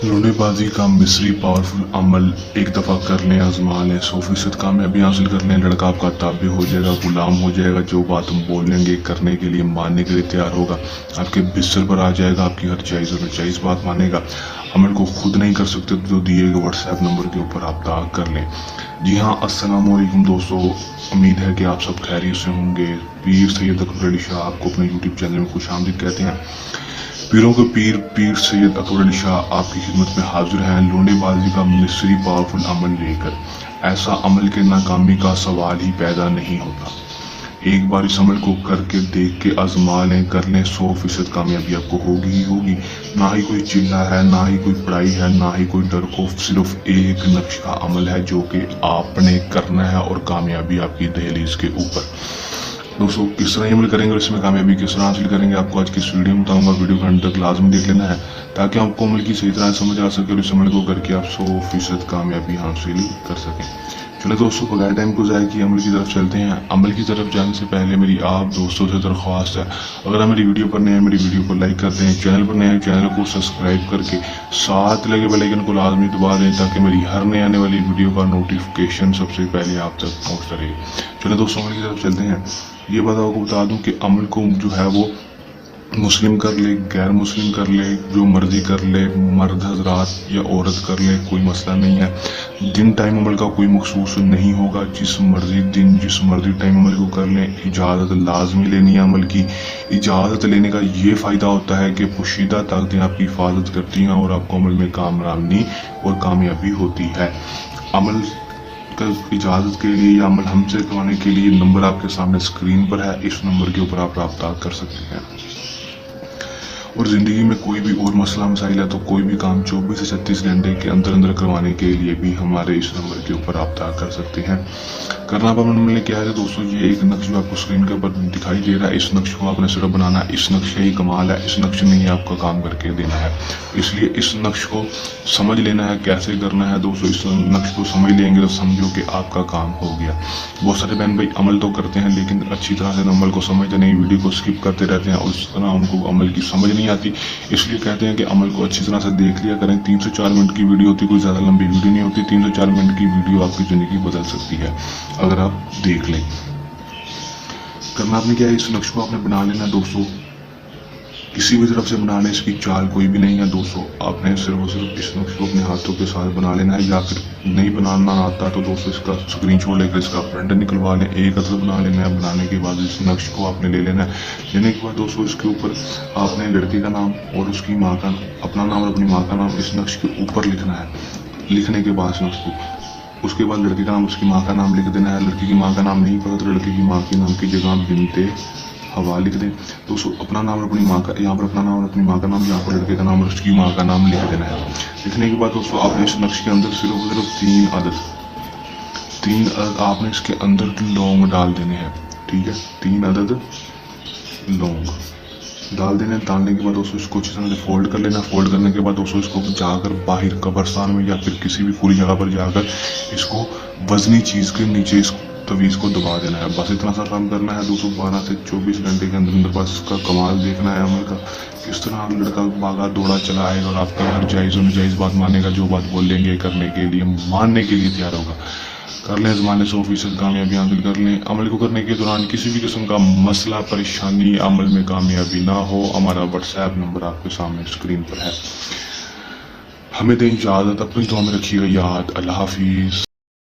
रोने बाजी का मिस्री पावरफुल अमल एक दफ़ा कर लें, आजमा लें, 100% कामयाबी हासिल कर लें। लड़का आपका ताबे हो जाएगा, गुलाम हो जाएगा। जो बात हम बोलेंगे करने के लिए, मानने के लिए तैयार होगा। आपके बिस्तर पर आ जाएगा, आपकी हर जायज़ और नाजायज़ बात मानेगा। अमल को खुद नहीं कर सकते तो दिए गए व्हाट्सएप नंबर के ऊपर आप ताक कर लें। जी हाँ, अस्सलाम वालेकुम दोस्तों, उम्मीद है कि आप सब खैरियत से होंगे। पीर सैयद अकबर अली शाह आपको अपने यूट्यूब चैनल में खुशामदीद कहते हैं। पीरों के पीर पीर सैयद अकबर अली शाह आपकी खिदमत में हाजिर हैं, लोनेबाजी का मिस्री पावरफुल अमल लेकर। ऐसा अमल के नाकामी का सवाल ही पैदा नहीं होता। एक बार इस अमल को करके देख के आजमा लें, कर लें, 100% कामयाबी आपको होगी ही होगी। ना ही कोई चिल्ला है, ना ही कोई पढ़ाई है, ना ही कोई डर खौफ, सिर्फ एक नक्श का अमल है जो कि आपने करना है और कामयाबी आपकी दहलीज के ऊपर। दोस्तों, किस तरह अमल करेंगे और इसमें कामयाबी किस तरह हासिल करेंगे, आपको आज की इस वीडियो में बताऊंगा। वीडियो को अंत तक लाजमी देख लेना है ताकि आपको अमल की सही तरह समझ आ सके और इस अमल को करके आप 100% कामयाबी हासिल कर सकें। चलो दोस्तों, बगैर टाइम को ज़ाया किए अमल की तरफ चलते हैं। अमल की तरफ जाने से पहले मेरी आप दोस्तों से दरख्वास्त है, अगर आप मेरी वीडियो पर नए हैं, मेरी वीडियो को लाइक कर दें, चैनल पर नए हैं चैनल को सब्सक्राइब करके साथ लगे बेल आइकन को लाजमी दबा दें ताकि मेरी हर नए आने वाली वीडियो का नोटिफिकेशन सबसे पहले आप तक पहुँचता रहे। चलो दोस्तों, अमल की तरफ चलते हैं। ये बात आपको बता दूं कि अमल को जो है वो मुस्लिम कर ले, गैर मुस्लिम कर ले, जो मर्जी कर ले, मर्द हजरात या औरत कर ले, कोई मसला नहीं है। दिन टाइम अमल का कोई मखसूस नहीं होगा, जिस मर्जी दिन जिस मर्जी टाइम अमल को कर लें। इजाज़त लाजमी लेनी है अमल की। इजाज़त लेने का ये फ़ायदा होता है कि पोशीदा ताकतें आपकी हिफाजत करती हैं और आपको अमल में कामयाबी और कामयाबी होती है। अमल इजाज़त के लिए या अमल हमसे करवाने के लिए नंबर आपके सामने स्क्रीन पर है, इस नंबर के ऊपर आप राब्ता कर सकते हैं। और ज़िंदगी में कोई भी और मसला मसाइल है तो कोई भी काम 24 से 36 घंटे के अंदर अंदर करवाने के लिए भी हमारे इस नंबर के ऊपर राब्ता कर सकते हैं। करना पर हमने क्या है दोस्तों, ये एक नक्श जो आपको स्क्रीन के ऊपर दिखाई दे रहा है, इस नक्श को आपने सिर्फ बनाना है। इस नक्श का ही कमाल है, इस नक्श ने ही आपका काम करके देना है। इसलिए इस नक्श को समझ लेना है कैसे करना है दोस्तों। इस नक्श को समझ लेंगे तो समझो कि आपका काम हो गया। बहुत सारे बहन भाई अमल तो करते हैं लेकिन अच्छी तरह से अमल को समझते नहीं, वीडियो को स्किप करते रहते हैं और उस तरह उनको अमल की समझ नहीं आती। इसलिए कहते हैं कि अमल को अच्छी तरह से देख लिया करें। 3 से 4 मिनट की वीडियो होती, कोई ज़्यादा लंबी वीडियो नहीं होती। 3 से 4 मिनट की वीडियो आपकी ज़िंदगी बदल सकती है अगर आप देख लें। करना आपने क्या है, इस नक्श को आपने बना लेना है दोस्तों। किसी भी तरफ से बनाना है, इसकी चाल कोई भी नहीं है दोस्तों। आपने सिर्फ और सिर्फ इस नक्श को अपने हाथों के साथ बना लेना है, या फिर नहीं बनाना आता तो दोस्तों इसका स्क्रीनशॉट लेकर इसका प्रिंट निकलवा लें। एक अदद बना लेना है। बनाने के बाद इस नक्श को आपने ले लेना है। लेने के बाद दोस्तों इसके ऊपर आपने लड़के का नाम और उसकी माँ का अपना नाम और अपनी माँ का नाम इस नक्श के ऊपर लिखना है। लिखने के बाद इस नक्श को उसके बाद लड़के का नाम उसकी माँ का नाम लिख देना है। लड़की की माँ का नाम नहीं पता तो लड़के की माँ के नाम की जगह बिनते हवा लिख दें। दोस्तों अपना नाम और अपनी माँ का, यहाँ पर अपना नाम और अपनी माँ का नाम, यहाँ पर लड़के का नाम और उसकी माँ का नाम लिख देना है। लिखने के बाद दोस्तों आपने इस नक्श के अंदर सिर्फ और सिर्फ 3 अदद आपने इसके अंदर लौंग डाल देने हैं। ठीक है, 3 अदद लौंग डाल देने। डालने के बाद दोस्तों इसको अच्छी तरह से फोल्ड कर लेना। फोल्ड करने के बाद दोस्तों इसको जाकर बाहर कब्रिस्तान में या फिर किसी भी खुली जगह पर जाकर इसको वजनी चीज़ के नीचे इस तवीज़ को दबा देना है। बस इतना सा काम करना है दोस्तों। 12 से 24 घंटे के अंदर अंदर बस इसका कमाल देखना है अमल का, किस तरह लड़का भागा दौड़ा चला आएगा और आपकी हर जायज़ और नाजायज़ बात मानेगा। जो बात बोलेंगे करने के लिए, मानने के लिए तैयार होगा। कर लें ज़माने 100% कामयाबी हासिल कर लें। अमल को करने के दौरान किसी भी किस्म का मसला परेशानी अमल में कामयाबी ना हो, हमारा व्हाट्सएप नंबर आपके सामने स्क्रीन पर है। हमें दें इजाज़त, अपनी दुआ में रखिएगा याद। अल्लाह हाफिज़।